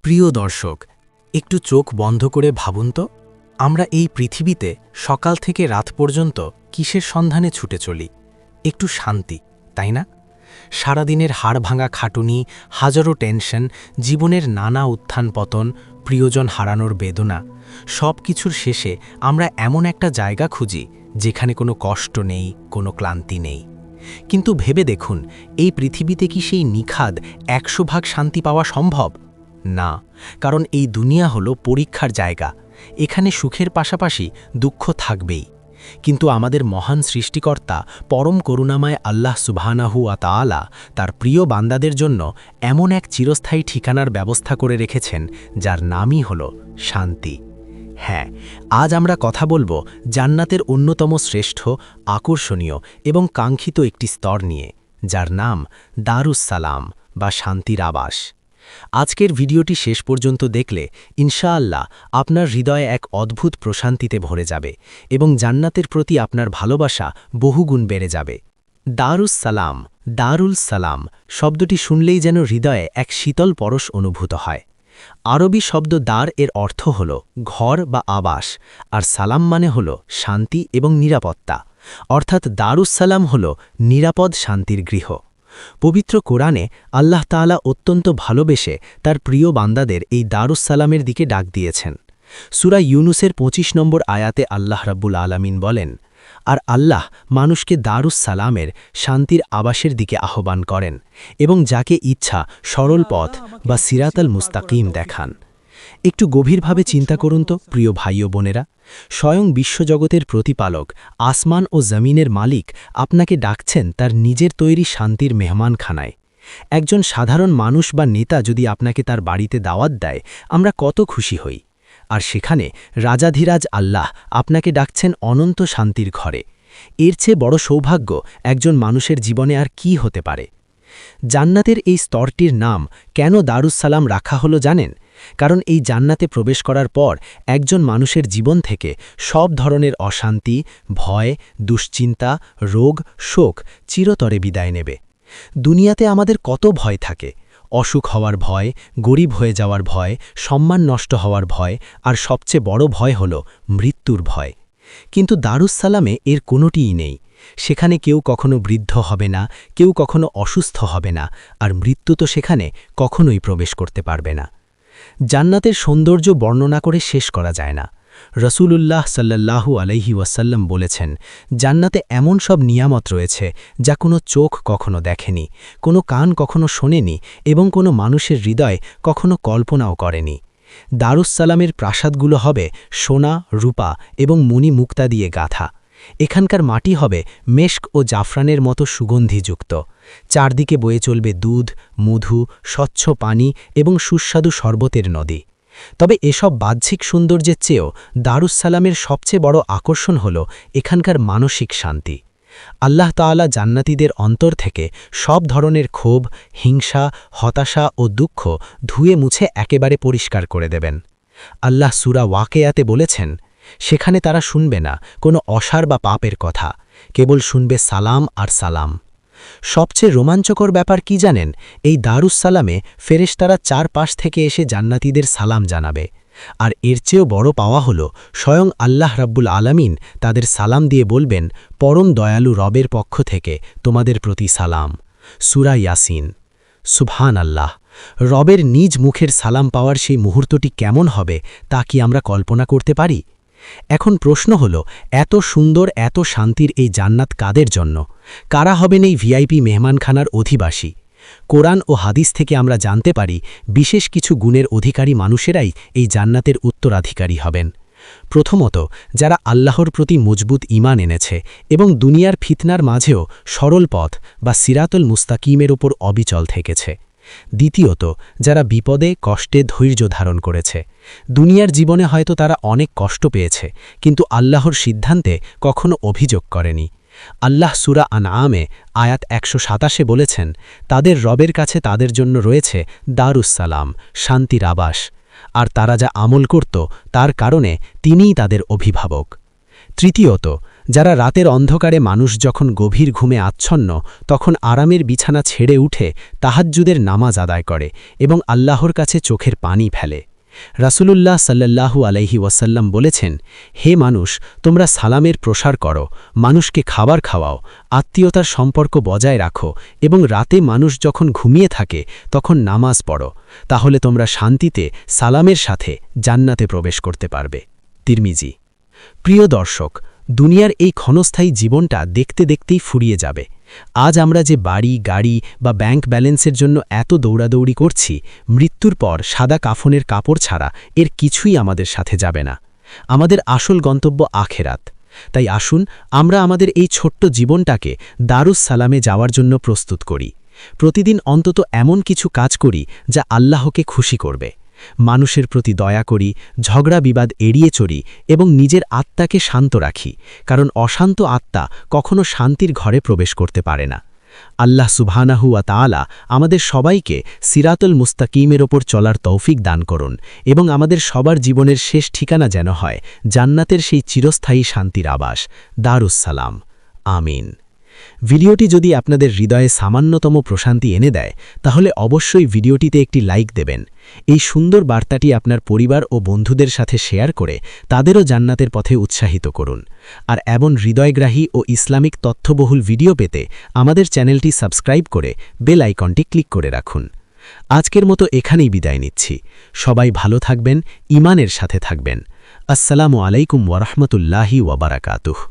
প্রিয় দর্শক, একটু চোখ বন্ধ করে ভাবুন তো, আমরা এই পৃথিবীতে সকাল থেকে রাত পর্যন্ত কিসের সন্ধানে ছুটে চলি? একটু শান্তি, তাই না? সারাদিনের হাড়ভাঙা খাটুনি, হাজারো টেনশন, জীবনের নানা উত্থান পতন, প্রিয়জন হারানোর বেদনা, সব কিছুর শেষে আমরা এমন একটা জায়গা খুঁজি যেখানে কোনো কষ্ট নেই, কোনো ক্লান্তি নেই। কিন্তু ভেবে দেখুন, এই পৃথিবীতে কি সেই নিখাদ 100% শান্তি পাওয়া সম্ভব? না, কারণ এই দুনিয়া হলো পরীক্ষার জায়গা। এখানে সুখের পাশাপাশি দুঃখ থাকবেই। কিন্তু আমাদের মহান সৃষ্টিকর্তা পরম করুণাময় আল্লাহ সুবহানাহু ওয়া তাআলা তার প্রিয় বান্দাদের জন্য এমন এক চিরস্থায়ী ঠিকানার ব্যবস্থা করে রেখেছেন, যার নামই হলো শান্তি। হ্যাঁ, আজ আমরা কথা বলবো জান্নাতের অন্যতম শ্রেষ্ঠ, আকর্ষণীয় এবং কাঙ্ক্ষিত একটি স্তর নিয়ে, যার নাম দারুস সালাম বা শান্তির আবাস। আজকের ভিডিওটি শেষ পর্যন্ত দেখলে ইনশাআল্লাহ আপনার হৃদয়ে এক অদ্ভুত প্রশান্তিতে ভরে যাবে এবং জান্নাতের প্রতি আপনার ভালোবাসা বহুগুণ বেড়ে যাবে। দারুস সালাম, দারুল সালাম শব্দটি শুনলেই যেন হৃদয়ে এক শীতল পরশ অনুভূত হয়। আরবি শব্দ দার এর অর্থ হল ঘর বা আবাস, আর সালাম মানে হল শান্তি এবং নিরাপত্তা, অর্থাৎ দারুস সালাম হল নিরাপদ শান্তির গৃহ। পবিত্র কোরআনে আল্লাহ তাআলা অত্যন্ত ভালোবেসে তার প্রিয় বান্দাদের এই দারুস সালামের দিকে ডাক দিয়েছেন। সূরা ইউনুসের 25 নম্বর আয়াতে আল্লাহ রাব্বুল আলামিন বলেন, আর আল্লাহ মানুষকে দারুস সালামের শান্তির আবাসের দিকে আহ্বান করেন এবং যাকে ইচ্ছা সরল পথ বা সিরাতাল মুস্তাকিম দেখান। একটু গভীরভাবে চিন্তা করুন তো প্রিয় ভাই ও বোনেরা, স্বয়ং বিশ্বজগতের প্রতিপালক, আসমান ও জমিনের মালিক আপনাকে ডাকছেন তার নিজের তৈরি শান্তির মেহমানখানায়। একজন সাধারণ মানুষ বা নেতা যদি আপনাকে তার বাড়িতে দাওয়াত দেয়, আমরা কত খুশি হই। আর সেখানে রাজাধিরাজ আল্লাহ আপনাকে ডাকছেন অনন্ত শান্তির ঘরে। এর চেয়ে বড় সৌভাগ্য একজন মানুষের জীবনে আর কি হতে পারে? জান্নাতের এই স্তরটির নাম কেন দারুস সালাম রাখা হলো জানেন? কারণ এই জান্নাতে প্রবেশ করার পর একজন মানুষের জীবন থেকে সব ধরনের অশান্তি, ভয়, দুশ্চিন্তা, রোগ, শোক চিরতরে বিদায় নেবে। দুনিয়াতে আমাদের কত ভয় থাকে, অসুখ হওয়ার ভয়, গরিব হয়ে যাওয়ার ভয়, সম্মান নষ্ট হওয়ার ভয়, আর সবচেয়ে বড় ভয় হল মৃত্যুর ভয়। কিন্তু দারুস সালামে এর কোনোটিই নেই। সেখানে কেউ কখনো বৃদ্ধ হবে না, কেউ কখনো অসুস্থ হবে না, আর মৃত্যু তো সেখানে কখনোই প্রবেশ করতে পারবে না। জান্নাতের সৌন্দর্য বর্ণনা করে শেষ করা যায় না। রাসূলুল্লাহ সাল্লাল্লাহু আলাইহি ওয়াসাল্লাম বলেছেন, জান্নাতে এমন সব নিয়ামত রয়েছে যা কোনো চোখ কখনো দেখেনি, কোনো কান কখনো শোনেনি এবং কোনো মানুষের হৃদয় কখনো কল্পনাও করেনি। দারুস সালামের প্রাসাদগুলো হবে সোনা, রূপা এবং মণি মুক্তা দিয়ে গাঁথা। এখানকার মাটি হবে মেশক ও জাফরানের মতো সুগন্ধিযুক্ত। চারদিকে বয়ে চলবে দুধ, মধু, স্বচ্ছ পানি এবং সুস্বাদু শরবতের নদী। তবে এসব বাহ্যিক সৌন্দর্যের চেয়েও দারুস সালামের সবচেয়ে বড় আকর্ষণ হল এখানকার মানসিক শান্তি। আল্লাহ তাআলা জান্নাতীদের অন্তর থেকে সব ধরনের ক্ষোভ, হিংসা, হতাশা ও দুঃখ ধুয়ে মুছে একেবারে পরিষ্কার করে দেবেন। আল্লাহ সূরা ওয়াকিয়াতে বলেছেন, সেখানে তারা শুনবে না কোনো অসার বা পাপের কথা, কেবল শুনবে সালাম আর সালাম। সবচেয়ে রোমাঞ্চকর ব্যাপার কি জানেন? এই দারুস সালামে ফেরেশতারা চারপাশ থেকে এসে জান্নাতীদের সালাম জানাবে। আর এর চেয়েও বড় পাওয়া হলো স্বয়ং আল্লাহ রাব্বুল আলামিন তাদের সালাম দিয়ে বলবেন, পরম দয়ালু রবের পক্ষ থেকে তোমাদের প্রতি সালাম। সূরা ইয়াসিন। সুবহান আল্লাহ! রবের নিজ মুখের সালাম পাওয়ার সেই মুহূর্তটি কেমন হবে তা কি আমরা কল্পনা করতে পারি? এখন প্রশ্ন হল, এত সুন্দর, এত শান্তির এই জান্নাত কাদের জন্য? কারা হবেন এই ভিআইপি মেহমানখানার অধিবাসী? কোরআন ও হাদিস থেকে আমরা জানতে পারি, বিশেষ কিছু গুণের অধিকারী মানুষেরাই এই জান্নাতের উত্তরাধিকারী হবেন। প্রথমত, যারা আল্লাহর প্রতি মজবুত ঈমান এনেছে এবং দুনিয়ার ফিতনার মাঝেও সরল পথ বা সিরাতুল মুস্তাকিমের ওপর অবিচল থেকেছে। দ্বিতীয়ত, যারা বিপদে কষ্টে ধৈর্য ধারণ করেছে। দুনিয়ার জীবনে হয়তো তারা অনেক কষ্ট পেয়েছে, কিন্তু আল্লাহর সিদ্ধান্তে কখনো অভিযোগ করেনি। আল্লাহ সূরা আনআমে আয়াত 127 বলেছেন, তাদের রবের কাছে তাদের জন্য রয়েছে দারুস সালাম, শান্তির আবাস, আর তারা যা আমল করত তার কারণে তিনিই তাদের অভিভাবক। তৃতীয়ত, যারা রাতের অন্ধকারে মানুষ যখন গভীর ঘুমে আচ্ছন্ন তখন আরামের বিছানা ছেড়ে উঠে তাহাজ্জুদের নামাজ আদায় করে এবং আল্লাহর কাছে চোখের পানি ফেলে। রাসূলুল্লাহ সাল্লাল্লাহু আলাইহি ওয়াসাল্লাম বলেছেন, হে মানুষ, তোমরা সালামের প্রসার করো, মানুষকে খাবার খাওয়াও, আত্মীয়তার সম্পর্ক বজায় রাখো এবং রাতে মানুষ যখন ঘুমিয়ে থাকে তখন নামাজ পড়ো, তাহলে তোমরা শান্তিতে সালামের সাথে জান্নাতে প্রবেশ করতে পারবে। তিরমিজি। প্রিয় দর্শক, দুনিয়ার এই ক্ষণস্থায়ী জীবনটা দেখতে দেখতেই ফুরিয়ে যাবে। আজ আমরা যে বাড়ি, গাড়ি বা ব্যাংক ব্যালেন্সের জন্য এত দৌড়াদৌড়ি করছি, মৃত্যুর পর সাদা কাফনের কাপড় ছাড়া এর কিছুই আমাদের সাথে যাবে না। আমাদের আসল গন্তব্য আখেরাত। তাই আসুন আমরা আমাদের এই ছোট্ট জীবনটাকে দারুস সালামে যাওয়ার জন্য প্রস্তুত করি। প্রতিদিন অন্তত এমন কিছু কাজ করি যা আল্লাহকে খুশি করবে। মানুষের প্রতি দয়া করি, ঝগড়া বিবাদ এড়িয়ে চলি এবং নিজের আত্মাকে শান্ত রাখি, কারণ অশান্ত আত্মা কখনো শান্তির ঘরে প্রবেশ করতে পারে না। আল্লাহ সুবহানাহু ওয়া তাআলা আমাদের সবাইকে সিরাতুল মুস্তাকিমের ওপর চলার তৌফিক দান করুন এবং আমাদের সবার জীবনের শেষ ঠিকানা যেন হয় জান্নাতের সেই চিরস্থায়ী শান্তির আবাস দারুস সালাম। আমিন। ভিডিওটি যদি আপনাদের হৃদয়ে সামান্যতম প্রশান্তি এনে দেয়, তাহলে অবশ্যই ভিডিওটিতে একটি লাইক দেবেন। এই সুন্দর বার্তাটি আপনার পরিবার ও বন্ধুদের সাথে শেয়ার করে তাদেরও জান্নাতের পথে উৎসাহিত করুন। আর এমন হৃদয়গ্রাহী ও ইসলামিক তথ্যবহুল ভিডিও পেতে আমাদের চ্যানেলটি সাবস্ক্রাইব করে বেল আইকনটি ক্লিক করে রাখুন। আজকের মতো এখানেই বিদায় নিচ্ছি। সবাই ভালো থাকবেন, ঈমানের সাথে থাকবেন। আসসালামু আলাইকুম ওয়া রাহমাতুল্লাহি ওয়া বারাকাতুহু।